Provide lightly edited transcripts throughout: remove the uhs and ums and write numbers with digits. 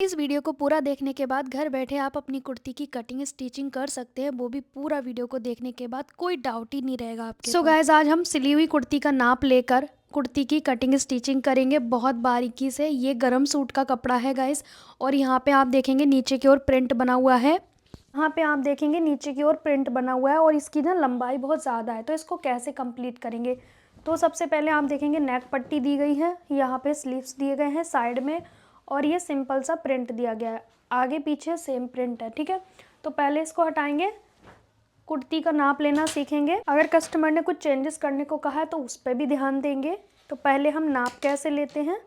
इस वीडियो को पूरा देखने के बाद घर बैठे आप अपनी कुर्ती की कटिंग स्टिचिंग कर सकते हैं, वो भी पूरा वीडियो को देखने के बाद कोई डाउट ही नहीं रहेगा आपके। सो गाइस, आज हम सिली हुई कुर्ती का नाप लेकर कुर्ती की कटिंग स्टिचिंग करेंगे बहुत बारीकी से। ये गरम सूट का कपड़ा है गाइस, और यहाँ पे आप देखेंगे नीचे की ओर प्रिंट बना हुआ है। यहाँ पे आप देखेंगे नीचे की ओर प्रिंट बना हुआ है और इसकी ना लंबाई बहुत ज़्यादा है। तो इसको कैसे कंप्लीट करेंगे, तो सबसे पहले आप देखेंगे नेक पट्टी दी गई है, यहाँ पे स्लीव्स दिए गए हैं साइड में, और ये सिंपल सा प्रिंट दिया गया है। आगे पीछे सेम प्रिंट है, ठीक है। तो पहले इसको हटाएंगे, कुर्ती का नाप लेना सीखेंगे। अगर कस्टमर ने कुछ चेंजेस करने को कहा है तो उस पर भी ध्यान देंगे। तो पहले हम नाप कैसे लेते हैं,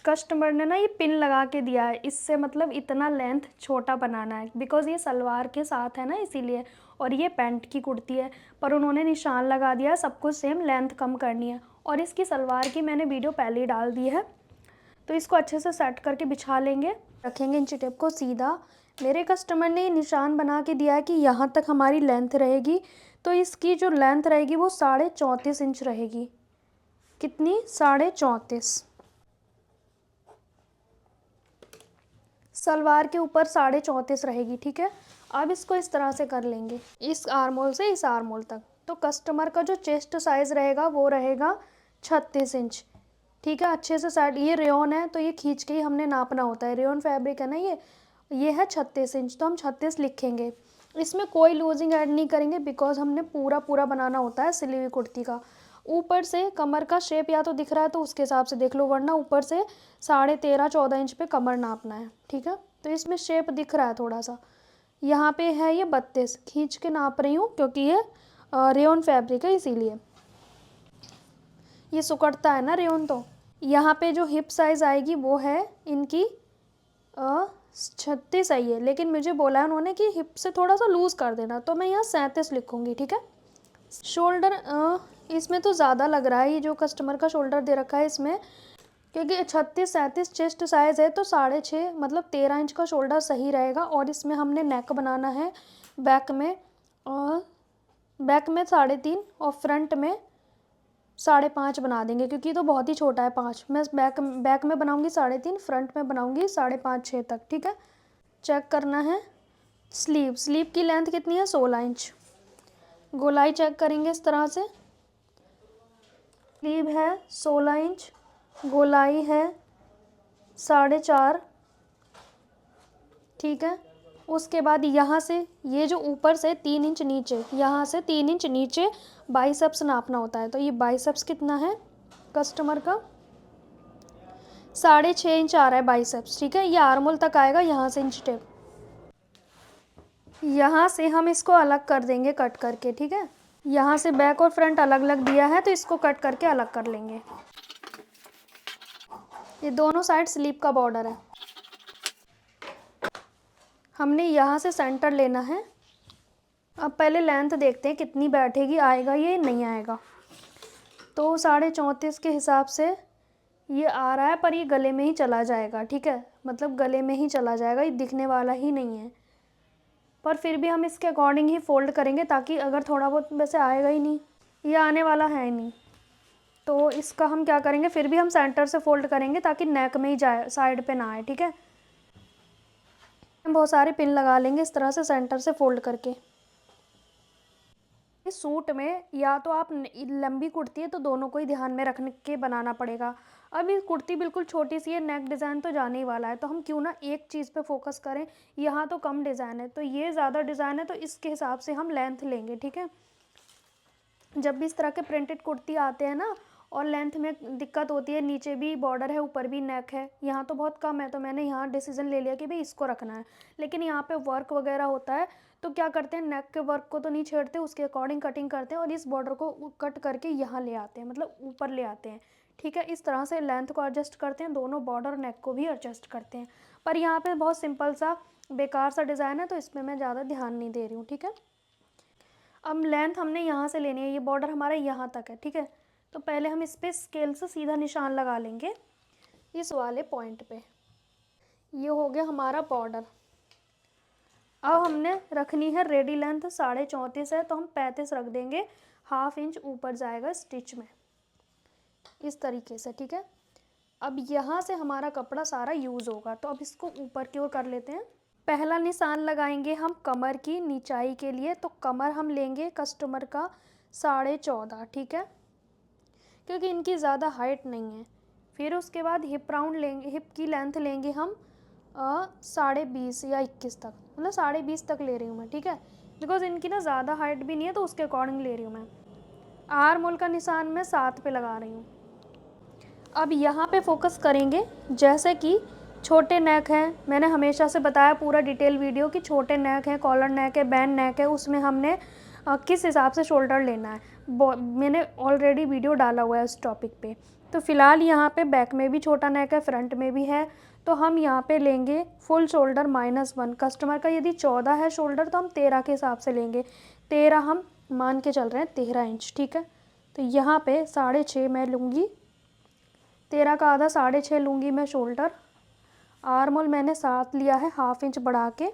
कस्टमर ने ना ये पिन लगा के दिया है, इससे मतलब इतना लेंथ छोटा बनाना है, बिकॉज ये सलवार के साथ है ना इसीलिए, और ये पैंट की कुर्ती है, पर उन्होंने निशान लगा दिया, सब कुछ सेम लेंथ कम करनी है। और इसकी सलवार की मैंने वीडियो पहले ही डाल दी है। तो इसको अच्छे से सेट करके बिछा लेंगे, रखेंगे इंची टेप को सीधा। मेरे कस्टमर ने निशान बना के दिया है कि यहाँ तक हमारी लेंथ रहेगी, तो इसकी जो लेंथ रहेगी वो 34.5 इंच रहेगी। कितनी? 34.5। सलवार के ऊपर 34.5 रहेगी, ठीक है। अब इसको इस तरह से कर लेंगे, इस आर्मोल से इस आर्मोल तक। तो कस्टमर का जो चेस्ट साइज़ रहेगा वो रहेगा 36 इंच, ठीक है। अच्छे से साइड, ये रेयॉन है तो ये खींच के ही हमने नापना होता है, रेयॉन फैब्रिक है ना ये है 36 इंच, तो हम 36 लिखेंगे। इसमें कोई लूजिंग ऐड नहीं करेंगे, बिकॉज हमने पूरा पूरा बनाना होता है सिली हुई कुर्ती का। ऊपर से कमर का शेप या तो दिख रहा है तो उसके हिसाब से देख लो, वरना ऊपर से 13.5-14 इंच पे कमर नापना है, ठीक है। तो इसमें शेप दिख रहा है थोड़ा सा, यहाँ पे है ये 32, खींच के नाप रही हूँ क्योंकि ये रेयॉन फैब्रिक है इसीलिए, ये सुकड़ता है ना रेयॉन। तो यहाँ पे जो हिप साइज़ आएगी वो है इनकी 36 आई है, लेकिन मुझे बोला है उन्होंने कि हिप से थोड़ा सा लूज़ कर देना, तो मैं यहाँ 37 लिखूँगी, ठीक है। शोल्डर इसमें तो ज़्यादा लग रहा है, ये जो कस्टमर का शोल्डर दे रखा है इसमें, क्योंकि 36-37 चेस्ट साइज़ है, तो 6.5 मतलब 13 इंच का शोल्डर सही रहेगा। और इसमें हमने नेक बनाना है बैक में, और बैक में 3.5 और फ्रंट में 5.5 बना देंगे, क्योंकि ये तो बहुत ही छोटा है 5। मैं बैक में बनाऊंगी 3.5, फ्रंट में बनाऊंगी 5.5-6 तक, ठीक है। चेक करना है स्लीव की लेंथ कितनी है, 16 इंच। गोलाई चेक करेंगे इस तरह से, स्लीव है 16 इंच, गोलाई है 4.5, ठीक है। उसके बाद यहाँ से ये जो ऊपर से 3 इंच नीचे, यहाँ से 3 इंच नीचे बाइसेप्स नापना होता है। तो ये बाइसेप्स कितना है कस्टमर का, 6.5 इंच आ रहा है बाइसेप्स, ठीक है। ये आर्मोल तक आएगा, यहाँ से इंच टेप, यहाँ से हम इसको अलग कर देंगे कट करके, ठीक है। यहाँ से बैक और फ्रंट अलग अलग दिया है, तो इसको कट करके अलग कर लेंगे। ये दोनों साइड स्लीव का बॉर्डर है, हमने यहाँ से सेंटर लेना है। अब पहले लेंथ देखते हैं कितनी बैठेगी, आएगा ये नहीं आएगा। तो 34.5 के हिसाब से ये आ रहा है, पर ये गले में ही चला जाएगा, ठीक है। मतलब गले में ही चला जाएगा, ये दिखने वाला ही नहीं है। पर फिर भी हम इसके अकॉर्डिंग ही फोल्ड करेंगे, ताकि अगर थोड़ा बहुत, वैसे आएगा ही नहीं, ये आने वाला है ही नहीं, तो इसका हम क्या करेंगे, फिर भी हम सेंटर से फोल्ड करेंगे ताकि नेक में ही जाए, साइड पे ना आए, ठीक है। हम बहुत सारे पिन लगा लेंगे इस तरह से सेंटर से फोल्ड करके। इस सूट में या तो आप लंबी कुर्ती है तो दोनों को ही ध्यान में रख के बनाना पड़ेगा। अब ये कुर्ती बिल्कुल छोटी सी है, नेक डिज़ाइन तो जाने ही वाला है, तो हम क्यों ना एक चीज़ पे फोकस करें। यहाँ तो कम डिज़ाइन है, तो ये ज़्यादा डिज़ाइन है, तो इसके हिसाब से हम लेंथ लेंगे, ठीक है। जब भी इस तरह के प्रिंटेड कुर्ती आते हैं ना, और लेंथ में दिक्कत होती है, नीचे भी बॉर्डर है ऊपर भी नेक है, यहाँ तो बहुत कम है, तो मैंने यहाँ डिसीजन ले लिया कि भाई इसको रखना है। लेकिन यहाँ पे वर्क वगैरह होता है, तो क्या करते हैं, नेक के वर्क को तो नहीं छेड़ते, उसके अकॉर्डिंग कटिंग करते हैं और इस बॉर्डर को कट करके यहाँ ले आते हैं, मतलब ऊपर ले आते हैं, ठीक है। इस तरह से लेंथ को एडजस्ट करते हैं, दोनों बॉर्डर नेक को भी एडजस्ट करते हैं। पर यहाँ पर बहुत सिंपल सा बेकार सा डिज़ाइन है, तो इसमें मैं ज़्यादा ध्यान नहीं दे रही हूँ, ठीक है। अब लेंथ हमने यहाँ से लेनी है, ये बॉर्डर हमारा यहाँ तक है, ठीक है। तो पहले हम इस पर स्केल से सीधा निशान लगा लेंगे इस वाले पॉइंट पे, ये हो गया हमारा बॉर्डर। अब हमने रखनी है रेडी लेंथ 34.5 है, तो हम 35 रख देंगे, ½ इंच ऊपर जाएगा स्टिच में, इस तरीके से, ठीक है। अब यहाँ से हमारा कपड़ा सारा यूज़ होगा, तो अब इसको ऊपर की ओर कर लेते हैं। पहला निशान लगाएंगे हम कमर की नीचाई के लिए, तो कमर हम लेंगे कस्टमर का 14.5, ठीक है, क्योंकि इनकी ज़्यादा हाइट नहीं है। फिर उसके बाद हिप राउंड लेंगे, हिप की लेंथ लेंगे हम 20.5 या 21 तक, मतलब 20.5 तक ले रही हूँ मैं, ठीक है, बिकॉज इनकी ना ज़्यादा हाइट भी नहीं है, तो उसके अकॉर्डिंग ले रही हूँ मैं। आर्म होल का निशान मैं 7 पे लगा रही हूँ। अब यहाँ पे फोकस करेंगे, जैसे कि छोटे नेक हैं, मैंने हमेशा से बताया पूरा डिटेल वीडियो कि छोटे नेक हैं, कॉलर नेक है, बैंड नेक है, उसमें हमने किस हिसाब से शोल्डर लेना है, मैंने ऑलरेडी वीडियो डाला हुआ है उस टॉपिक पे। तो फ़िलहाल यहाँ पे बैक में भी छोटा नेक है, फ्रंट में भी है, तो हम यहाँ पे लेंगे फुल शोल्डर -1। कस्टमर का यदि 14 है शोल्डर, तो हम 13 के हिसाब से लेंगे। 13 हम मान के चल रहे हैं, 13 इंच, ठीक है। तो यहाँ पे 6.5 मैं लूँगी, 13 का आधा 6.5 लूँगी मैं शोल्डर। आर्म होल मैंने 7 लिया है, ½ इंच बढ़ा के,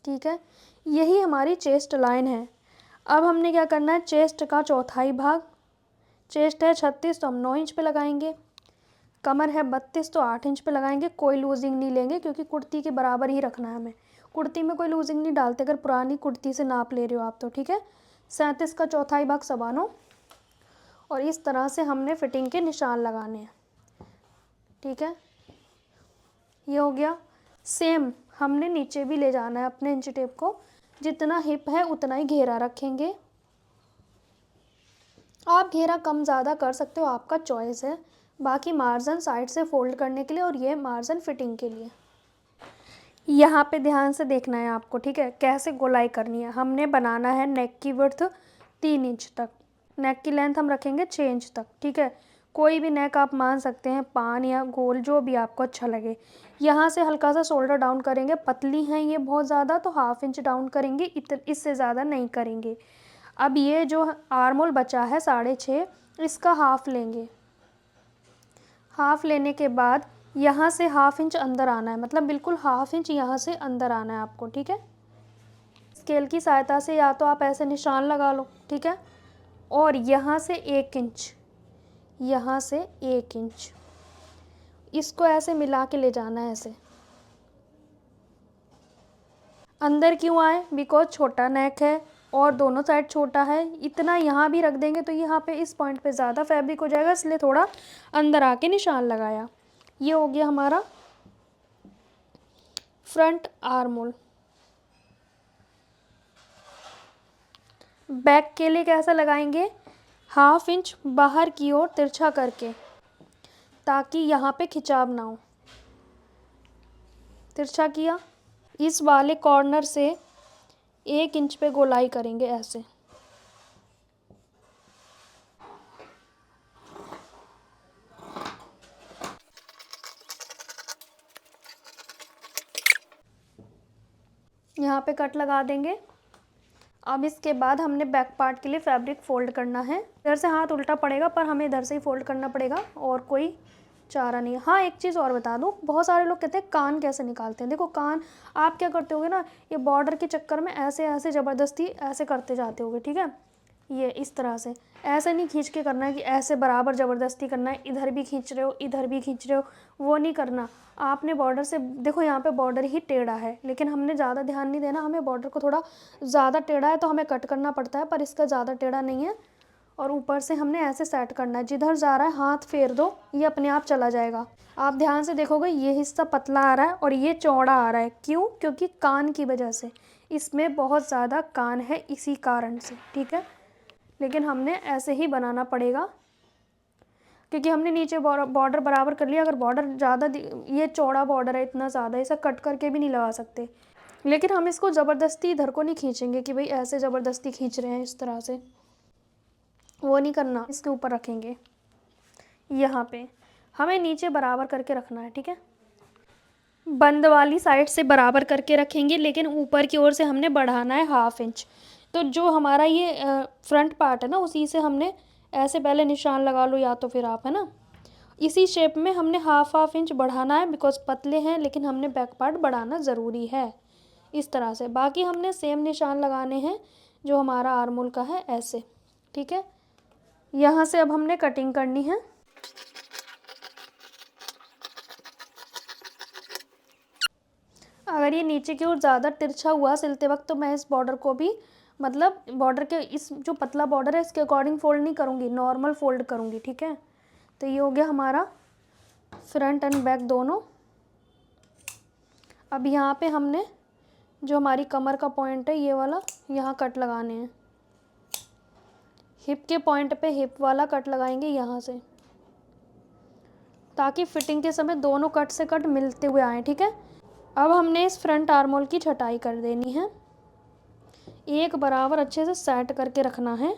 ठीक है। यही हमारी चेस्ट लाइन है। अब हमने क्या करना है, चेस्ट का चौथाई भाग, चेस्ट है 36 तो हम 9 इंच पे लगाएंगे, कमर है 32 तो 8 इंच पे लगाएंगे। कोई लूजिंग नहीं लेंगे, क्योंकि कुर्ती के बराबर ही रखना है हमें, कुर्ती में कोई लूजिंग नहीं डालते, अगर पुरानी कुर्ती से नाप ले रहे हो आप तो, ठीक है। 37 का चौथाई भाग 9.25, और इस तरह से हमने फिटिंग के निशान लगाने हैं, ठीक है। ये हो गया। सेम हमने नीचे भी ले जाना है अपने इंच टेप को, जितना हिप है उतना ही घेरा रखेंगे। आप घेरा कम ज़्यादा कर सकते हो, आपका चॉइस है। बाकी मार्जिन साइड से फोल्ड करने के लिए, और ये मार्जिन फिटिंग के लिए। यहाँ पे ध्यान से देखना है आपको, ठीक है, कैसे गोलाई करनी है। हमने बनाना है नेक की विड्थ 3 इंच तक, नेक की लेंथ हम रखेंगे 6 इंच तक, ठीक है। कोई भी नेक आप मान सकते हैं, पान या गोल, जो भी आपको अच्छा लगे। यहाँ से हल्का सा शोल्डर डाउन करेंगे, पतली हैं ये बहुत ज़्यादा, तो ½ इंच डाउन करेंगे, इससे ज़्यादा नहीं करेंगे। अब ये जो आर्म होल बचा है 6.5, इसका हाफ लेंगे। हाफ लेने के बाद यहाँ से ½ इंच अंदर आना है, मतलब बिल्कुल ½ इंच यहाँ से अंदर आना है आपको, ठीक है। स्केल की सहायता से या तो आप ऐसे निशान लगा लो, ठीक है, और यहाँ से 1 इंच, यहाँ से 1 इंच, इसको ऐसे मिला के ले जाना है ऐसे। अंदर क्यों आए, बिकॉज छोटा नेक है और दोनों साइड छोटा है। इतना यहाँ भी रख देंगे तो यहाँ पे इस पॉइंट पे ज़्यादा फैब्रिक हो जाएगा, इसलिए थोड़ा अंदर आके निशान लगाया। ये हो गया हमारा फ्रंट आर्म होल। बैक के लिए कैसा लगाएंगे, ½ इंच बाहर की ओर तिरछा करके, ताकि यहाँ पे खिंचाव ना हो। तिरछा किया, इस वाले कॉर्नर से 1 इंच पे गोलाई करेंगे ऐसे। यहाँ पे कट लगा देंगे। अब इसके बाद हमने बैक पार्ट के लिए फैब्रिक फोल्ड करना है। इधर से हाथ उल्टा पड़ेगा, पर हमें इधर से ही फोल्ड करना पड़ेगा, और कोई चारा नहीं। हाँ, एक चीज़ और बता दूँ, बहुत सारे लोग कहते हैं कान कैसे निकालते हैं। देखो, कान आप क्या करते होगे ना, ये बॉर्डर के चक्कर में ऐसे ऐसे ज़बरदस्ती ऐसे करते जाते होगे, ठीक है। ये इस तरह से ऐसे नहीं खींच के करना है कि ऐसे बराबर ज़बरदस्ती करना है, इधर भी खींच रहे हो इधर भी खींच रहे हो, वो नहीं करना। आपने बॉर्डर से देखो, यहाँ पे बॉर्डर ही टेढ़ा है, लेकिन हमने ज़्यादा ध्यान नहीं देना। हमें बॉर्डर को थोड़ा ज़्यादा टेढ़ा है तो हमें कट करना पड़ता है, पर इसका ज़्यादा टेढ़ा नहीं है। और ऊपर से हमने ऐसे सेट करना है, जिधर जा रहा है हाथ फेर दो, ये अपने आप चला जाएगा। आप ध्यान से देखोगे, ये हिस्सा पतला आ रहा है और ये चौड़ा आ रहा है। क्यों? क्योंकि कान की वजह से, इसमें बहुत ज़्यादा कान है इसी कारण से, ठीक है। लेकिन हमने ऐसे ही बनाना पड़ेगा, क्योंकि हमने नीचे बॉर्डर बराबर कर लिया। अगर बॉर्डर ज़्यादा, ये चौड़ा बॉर्डर है इतना ज़्यादा, इसे कट करके भी नहीं लगा सकते। लेकिन हम इसको ज़बरदस्ती इधर को नहीं खींचेंगे कि भाई ऐसे ज़बरदस्ती खींच रहे हैं इस तरह से, वो नहीं करना। इसके ऊपर रखेंगे, यहाँ पे हमें नीचे बराबर करके रखना है, ठीक है। बंद वाली साइड से बराबर करके रखेंगे, लेकिन ऊपर की ओर से हमने बढ़ाना है ½ इंच। तो जो हमारा ये फ्रंट पार्ट है ना, उसी से हमने ऐसे पहले निशान लगा लो, या तो फिर आप, है ना, इसी शेप में हमने ½ इंच बढ़ाना है। बिकॉज पतले हैं, लेकिन हमने बैक पार्ट बढ़ाना ज़रूरी है, इस तरह से। बाकी हमने सेम निशान लगाने हैं जो हमारा आर्म होल का है, ऐसे, ठीक है। यहाँ से अब हमने कटिंग करनी है। अगर ये नीचे की ओर ज़्यादा तिरछा हुआ सिलते वक्त तो मैं इस बॉर्डर को भी मतलब बॉर्डर के इस जो पतला बॉर्डर है इसके अकॉर्डिंग फ़ोल्ड नहीं करूँगी, नॉर्मल फ़ोल्ड करूँगी, ठीक है। तो ये हो गया हमारा फ्रंट एंड बैक दोनों। अब यहाँ पे हमने जो हमारी कमर का पॉइंट है ये वाला, यहाँ कट लगाने हैं। हिप के पॉइंट पे हिप वाला कट लगाएंगे यहाँ से, ताकि फिटिंग के समय दोनों कट से कट मिलते हुए आए, ठीक है। अब हमने इस फ्रंट आर्मोल की छटाई कर देनी है, एक बराबर अच्छे से सेट करके रखना है।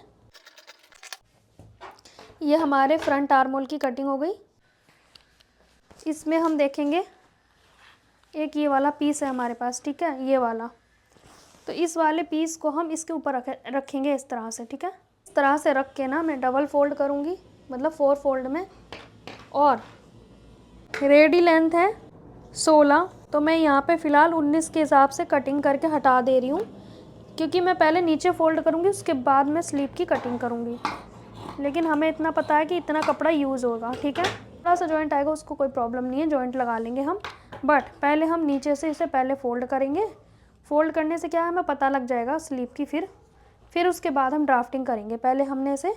ये हमारे फ्रंट आर्मोल की कटिंग हो गई। इसमें हम देखेंगे एक ये वाला पीस है हमारे पास, ठीक है, ये वाला। तो इस वाले पीस को हम इसके ऊपर रखेंगे इस तरह से, ठीक है। इस तरह से रख के ना मैं डबल फोल्ड करूँगी, मतलब 4 फोल्ड में। और रेडी लेंथ है 16, तो मैं यहाँ पे फ़िलहाल 19 के हिसाब से कटिंग करके हटा दे रही हूँ, क्योंकि मैं पहले नीचे फ़ोल्ड करूँगी उसके बाद मैं स्लीव की कटिंग करूँगी। लेकिन हमें इतना पता है कि इतना कपड़ा यूज़ होगा, ठीक है। थोड़ा सा जॉइंट आएगा उसको कोई प्रॉब्लम नहीं है, जॉइंट लगा लेंगे हम। बट पहले हम नीचे से इसे पहले फ़ोल्ड करेंगे। फ़ोल्ड करने से क्या है, हमें पता लग जाएगा स्लीव की। फिर उसके बाद हम ड्राफ्टिंग करेंगे। पहले हमने इसे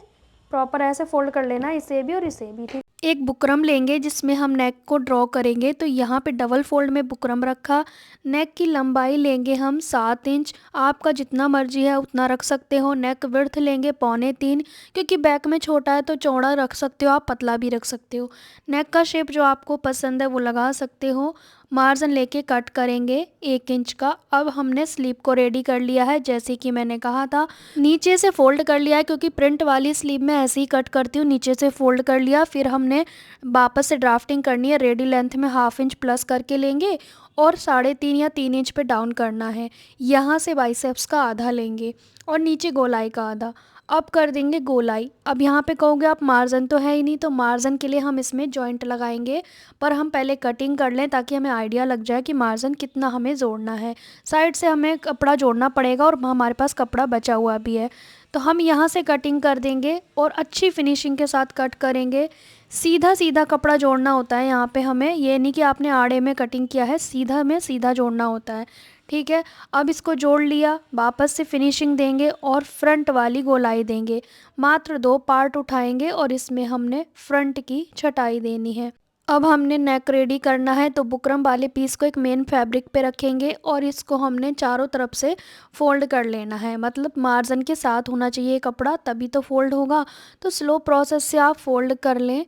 प्रॉपर ऐसे फ़ोल्ड कर लेना है, इसे भी और इसे भी, ठीक। एक बुकरम लेंगे जिसमें हम नेक को ड्रॉ करेंगे। तो यहाँ पे डबल फोल्ड में बुकरम रखा। नेक की लंबाई लेंगे हम 7 इंच, आपका जितना मर्जी है उतना रख सकते हो। नेक विड्थ लेंगे 2.25, क्योंकि बैक में छोटा है तो चौड़ा रख सकते हो, आप पतला भी रख सकते हो। नेक का शेप जो आपको पसंद है वो लगा सकते हो। मार्जिन लेके कट करेंगे 1 इंच का। अब हमने स्लीव को रेडी कर लिया है, जैसे कि मैंने कहा था नीचे से फोल्ड कर लिया है, क्योंकि प्रिंट वाली स्लीव में ऐसे ही कट करती हूँ, नीचे से फोल्ड कर लिया। फिर हमने वापस से ड्राफ्टिंग करनी है। रेडी लेंथ में 1/2 इंच प्लस करके लेंगे और 3.5 या 3 इंच पे डाउन करना है। यहाँ से बाइसेप्स का आधा लेंगे और नीचे गोलाई का आधा। अब कर देंगे गोलाई। अब यहाँ पे कहोगे आप मार्जिन तो है ही नहीं, तो मार्जिन के लिए हम इसमें जॉइंट लगाएंगे, पर हम पहले कटिंग कर लें ताकि हमें आइडिया लग जाए कि मार्जिन कितना हमें जोड़ना है। साइड से हमें कपड़ा जोड़ना पड़ेगा और हमारे पास कपड़ा बचा हुआ भी है, तो हम यहाँ से कटिंग कर देंगे और अच्छी फिनिशिंग के साथ कट करेंगे। सीधा सीधा कपड़ा जोड़ना होता है यहाँ पे हमें, ये नहीं कि आपने आड़े में कटिंग किया है, सीधा में सीधा जोड़ना होता है, ठीक है। अब इसको जोड़ लिया, वापस से फिनिशिंग देंगे और फ्रंट वाली गोलाई देंगे। मात्र 2 पार्ट उठाएंगे और इसमें हमने फ्रंट की छटाई देनी है। अब हमने नेक रेडी करना है, तो बुकरम वाले पीस को एक मेन फैब्रिक पे रखेंगे और इसको हमने चारों तरफ से फोल्ड कर लेना है। मतलब मार्जिन के साथ होना चाहिए कपड़ा, तभी तो फोल्ड होगा। तो स्लो प्रोसेस से आप फोल्ड कर लें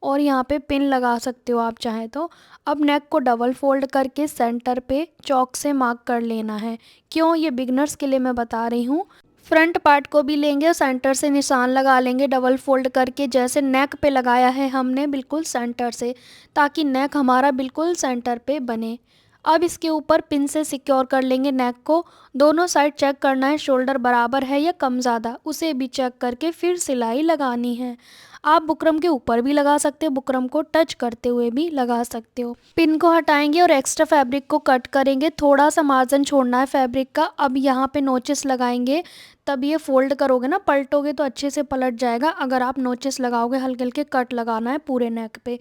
और यहाँ पे पिन लगा सकते हो आप चाहें तो। अब नेक को डबल फोल्ड करके सेंटर पे चॉक से मार्क कर लेना है। क्यों, ये बिगनर्स के लिए मैं बता रही हूँ। फ्रंट पार्ट को भी लेंगे और सेंटर से निशान लगा लेंगे डबल फोल्ड करके, जैसे नेक पे लगाया है हमने, बिल्कुल सेंटर से, ताकि नेक हमारा बिल्कुल सेंटर पे बने। अब इसके ऊपर पिन से सिक्योर कर लेंगे नेक को। दोनों साइड चेक करना है शोल्डर बराबर है या कम ज़्यादा, उसे भी चेक करके फिर सिलाई लगानी है। आप बुकरम के ऊपर भी लगा सकते हो, बुकरम को टच करते हुए भी लगा सकते हो। पिन को हटाएंगे और एक्स्ट्रा फैब्रिक को कट करेंगे। थोड़ा सा मार्जिन छोड़ना है फैब्रिक का। अब यहाँ पे नोचेस लगाएंगे, तब ये फोल्ड करोगे ना, पलटोगे तो अच्छे से पलट जाएगा। अगर आप नोचेस लगाओगे हल्के हल्के कट लगाना है पूरे नेक पे।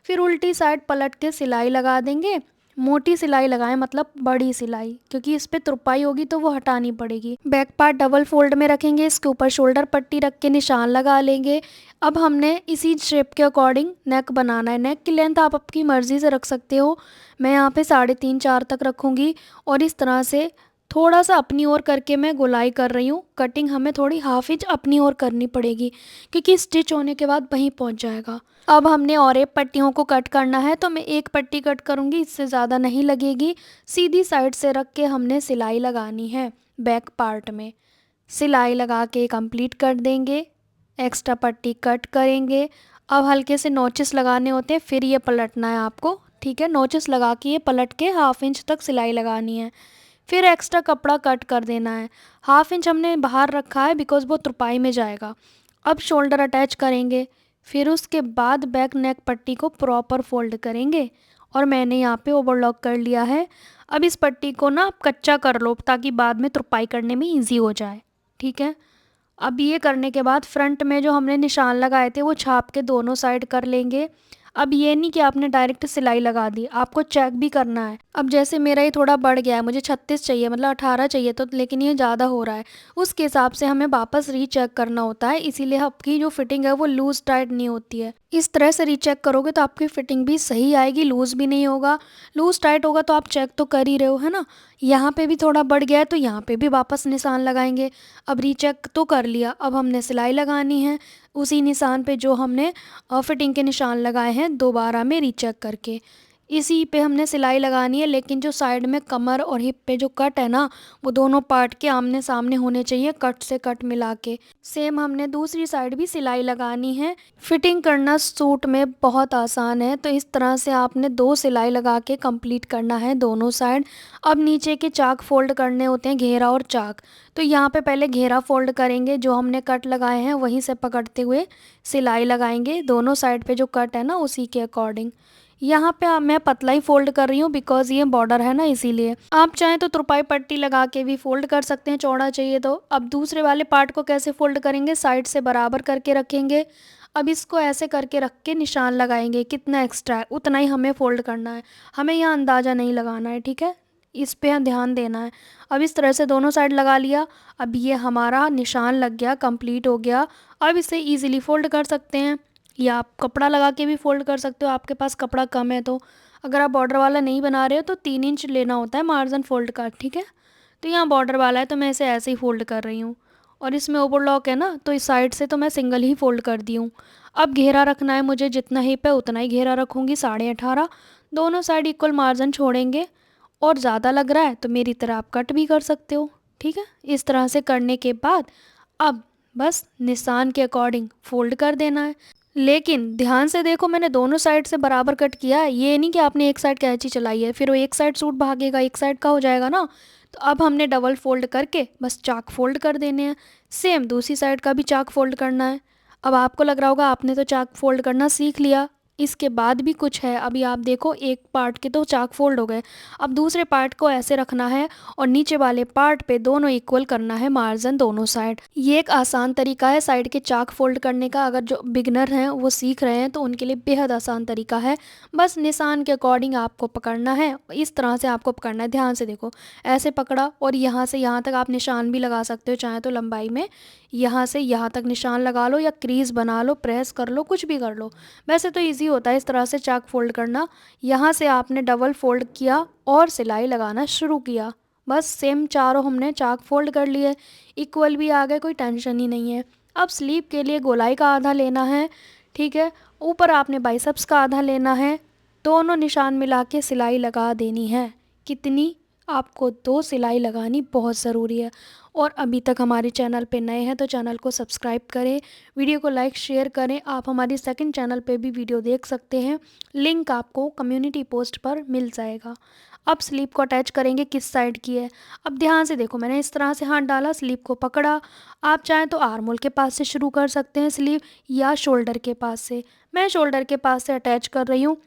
फिर उल्टी साइड पलट के सिलाई लगा देंगे। मोटी सिलाई लगाएं, मतलब बड़ी सिलाई, क्योंकि इस पे तुरपाई होगी तो वो हटानी पड़ेगी। बैक पार्ट डबल फोल्ड में रखेंगे, इसके ऊपर शोल्डर पट्टी रख के निशान लगा लेंगे। अब हमने इसी शेप के अकॉर्डिंग नेक बनाना है। नेक की लेंथ आप अपनी मर्ज़ी से रख सकते हो, मैं यहाँ पे 3.5-4 तक रखूँगी। और इस तरह से थोड़ा सा अपनी ओर करके मैं गोलाई कर रही हूँ। कटिंग हमें थोड़ी 1/2 इंच अपनी ओर करनी पड़ेगी, क्योंकि स्टिच होने के बाद वहीं पहुँच जाएगा। अब हमने और एक पट्टियों को कट करना है, तो मैं एक पट्टी कट करूँगी, इससे ज़्यादा नहीं लगेगी। सीधी साइड से रख के हमने सिलाई लगानी है। बैक पार्ट में सिलाई लगा के कंप्लीट कर देंगे। एक्स्ट्रा पट्टी कट करेंगे। अब हल्के से नोचेस लगाने होते हैं, फिर ये पलटना है आपको, ठीक है। नोचेस लगा के ये पलट के 1/2 इंच तक सिलाई लगानी है। फिर एक्स्ट्रा कपड़ा कट कर देना है। 1/2 इंच हमने बाहर रखा है बिकॉज वो तुरपाई में जाएगा। अब शोल्डर अटैच करेंगे, फिर उसके बाद बैक नेक पट्टी को प्रॉपर फोल्ड करेंगे और मैंने यहाँ पे ओवरलॉक कर लिया है। अब इस पट्टी को ना आप कच्चा कर लो, ताकि बाद में तुरपाई करने में ईजी हो जाए, ठीक है। अब ये करने के बाद फ्रंट में जो हमने निशान लगाए थे वो छाप के दोनों साइड कर लेंगे। अब ये नहीं कि आपने डायरेक्ट सिलाई लगा दी, आपको चेक भी करना है। अब जैसे मेरा ये थोड़ा बढ़ गया है, मुझे 36 चाहिए, मतलब 18 चाहिए, तो लेकिन ये ज़्यादा हो रहा है, उसके हिसाब से हमें वापस रीचेक करना होता है। इसीलिए आपकी जो फिटिंग है वो लूज़ टाइट नहीं होती है। इस तरह से रीचेक करोगे तो आपकी फिटिंग भी सही आएगी, लूज़ भी नहीं होगा। लूज़ टाइट होगा तो आप चेक तो कर ही रहे हो, है ना। यहाँ पे भी थोड़ा बढ़ गया है तो यहाँ पे भी वापस निशान लगाएंगे। अब रीचेक तो कर लिया, अब हमने सिलाई लगानी है उसी निशान पे जो हमने फिटिंग के निशान लगाए हैं, दोबारा में रीचेक करके इसी पे हमने सिलाई लगानी है। लेकिन जो साइड में कमर और हिप पे जो कट है ना, वो दोनों पार्ट के आमने सामने होने चाहिए, कट से कट मिला के। सेम हमने दूसरी साइड भी सिलाई लगानी है। फिटिंग करना सूट में बहुत आसान है, तो इस तरह से आपने 2 सिलाई लगा के कंप्लीट करना है दोनों साइड। अब नीचे के चाक फोल्ड करने होते हैं, घेरा और चाक। तो यहाँ पे पहले घेरा फोल्ड करेंगे, जो हमने कट लगाए हैं वहीं से पकड़ते हुए सिलाई लगाएंगे दोनों साइड पे जो कट है ना उसी के अकॉर्डिंग। यहाँ पे मैं पतला ही फोल्ड कर रही हूँ बिकॉज ये बॉर्डर है ना, इसीलिए। आप चाहें तो तुरपाई पट्टी लगा के भी फोल्ड कर सकते हैं, चौड़ा चाहिए तो। अब दूसरे वाले पार्ट को कैसे फोल्ड करेंगे, साइड से बराबर करके रखेंगे। अब इसको ऐसे करके रख के निशान लगाएंगे, कितना एक्स्ट्रा है उतना ही हमें फोल्ड करना है, हमें यहाँ अंदाज़ा नहीं लगाना है, ठीक है। इस पे ध्यान देना है। अब इस तरह से दोनों साइड लगा लिया। अब ये हमारा निशान लग गया, कंप्लीट हो गया। अब इसे ईजिली फोल्ड कर सकते हैं, या आप कपड़ा लगा के भी फोल्ड कर सकते हो, आपके पास कपड़ा कम है तो। अगर आप बॉर्डर वाला नहीं बना रहे हो तो 3 इंच लेना होता है मार्जिन फोल्ड का, ठीक है। तो यहाँ बॉर्डर वाला है तो मैं इसे ऐसे ही फोल्ड कर रही हूँ। और इसमें ओवरलॉक है ना, तो इस साइड से तो मैं सिंगल ही फोल्ड कर दी हूँ। अब घेरा रखना है मुझे, जितना हिप है उतना ही घेरा रखूँगी, 18.5। दोनों साइड इक्वल मार्जिन छोड़ेंगे। और ज़्यादा लग रहा है तो मेरी तरह आप कट भी कर सकते हो, ठीक है। इस तरह से करने के बाद अब बस निशान के अकॉर्डिंग फोल्ड कर देना है। लेकिन ध्यान से देखो, मैंने दोनों साइड से बराबर कट किया है, ये नहीं कि आपने एक साइड कैंची चलाई है फिर वो एक साइड सूट भागेगा, एक साइड का हो जाएगा ना। तो अब हमने डबल फोल्ड करके बस चाक फोल्ड कर देने हैं। सेम दूसरी साइड का भी चाक फोल्ड करना है। अब आपको लग रहा होगा आपने तो चाक फोल्ड करना सीख लिया, इसके बाद भी कुछ है। अभी आप देखो, एक पार्ट के तो चाक फोल्ड हो गए, अब दूसरे पार्ट को ऐसे रखना है और नीचे वाले पार्ट पे दोनों इक्वल करना है मार्जिन दोनों साइड। ये एक आसान तरीका है साइड के चाक फोल्ड करने का। अगर जो बिगनर हैं वो सीख रहे हैं तो उनके लिए बेहद आसान तरीका है। बस निशान के अकॉर्डिंग आपको पकड़ना है, इस तरह से आपको पकड़ना है। ध्यान से देखो, ऐसे पकड़ा और यहाँ से यहाँ तक आप निशान भी लगा सकते हो, चाहे तो लंबाई में यहाँ से यहाँ तक निशान लगा लो या क्रीज बना लो, प्रेस कर लो, कुछ भी कर लो। वैसे तो इजी होता है इस तरह से चाक फोल्ड करना। यहाँ से आपने डबल फोल्ड किया और सिलाई लगाना शुरू किया। बस सेम चारों हमने चाक फोल्ड कर लिए, इक्वल भी आ गए, कोई टेंशन ही नहीं है। अब स्लीव के लिए गोलाई का आधा लेना है, ठीक है। ऊपर आपने बाइसेप्स का आधा लेना है, दोनों निशान मिला के सिलाई लगा देनी है। कितनी? आपको 2 सिलाई लगानी बहुत ज़रूरी है। और अभी तक हमारे चैनल पे नए हैं तो चैनल को सब्सक्राइब करें, वीडियो को लाइक शेयर करें। आप हमारी सेकंड चैनल पे भी वीडियो देख सकते हैं, लिंक आपको कम्युनिटी पोस्ट पर मिल जाएगा। अब स्लीव को अटैच करेंगे, किस साइड की है। अब ध्यान से देखो, मैंने इस तरह से हाथ डाला, स्लीव को पकड़ा। आप चाहें तो आर्म होल के पास से शुरू कर सकते हैं स्लीव, या शोल्डर के पास से। मैं शोल्डर के पास से अटैच कर रही हूँ।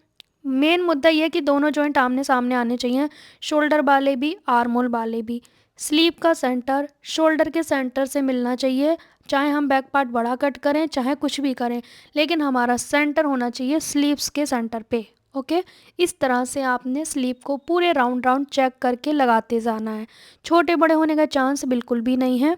मेन मुद्दा ये है कि दोनों जॉइंट आमने सामने आने चाहिए, शोल्डर वाले भी आर्म होल वाले भी। स्लीव का सेंटर शोल्डर के सेंटर से मिलना चाहिए, चाहे हम बैक पार्ट बड़ा कट करें चाहे कुछ भी करें, लेकिन हमारा सेंटर होना चाहिए स्लीव्स के सेंटर पे। ओके, इस तरह से आपने स्लीव को पूरे राउंड राउंड चेक करके लगाते जाना है, छोटे बड़े होने का चांस बिल्कुल भी नहीं है।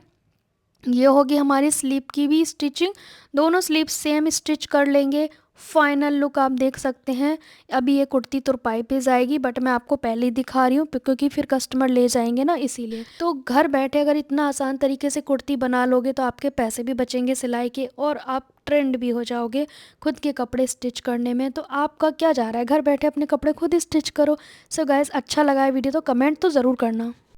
ये होगी हमारी स्लीव की भी स्टिचिंग, दोनों स्लीव सेम स्टिच कर लेंगे। फाइनल लुक आप देख सकते हैं। अभी ये कुर्ती तुरपाई पे जाएगी, बट मैं आपको पहले ही दिखा रही हूँ क्योंकि फिर कस्टमर ले जाएंगे ना, इसीलिए। तो घर बैठे अगर इतना आसान तरीके से कुर्ती बना लोगे तो आपके पैसे भी बचेंगे सिलाई के, और आप ट्रेंड भी हो जाओगे खुद के कपड़े स्टिच करने में। तो आपका क्या जा रहा है, घर बैठे अपने कपड़े खुद स्टिच करो। सो गाइस, अच्छा लगा है वीडियो तो कमेंट तो ज़रूर करना।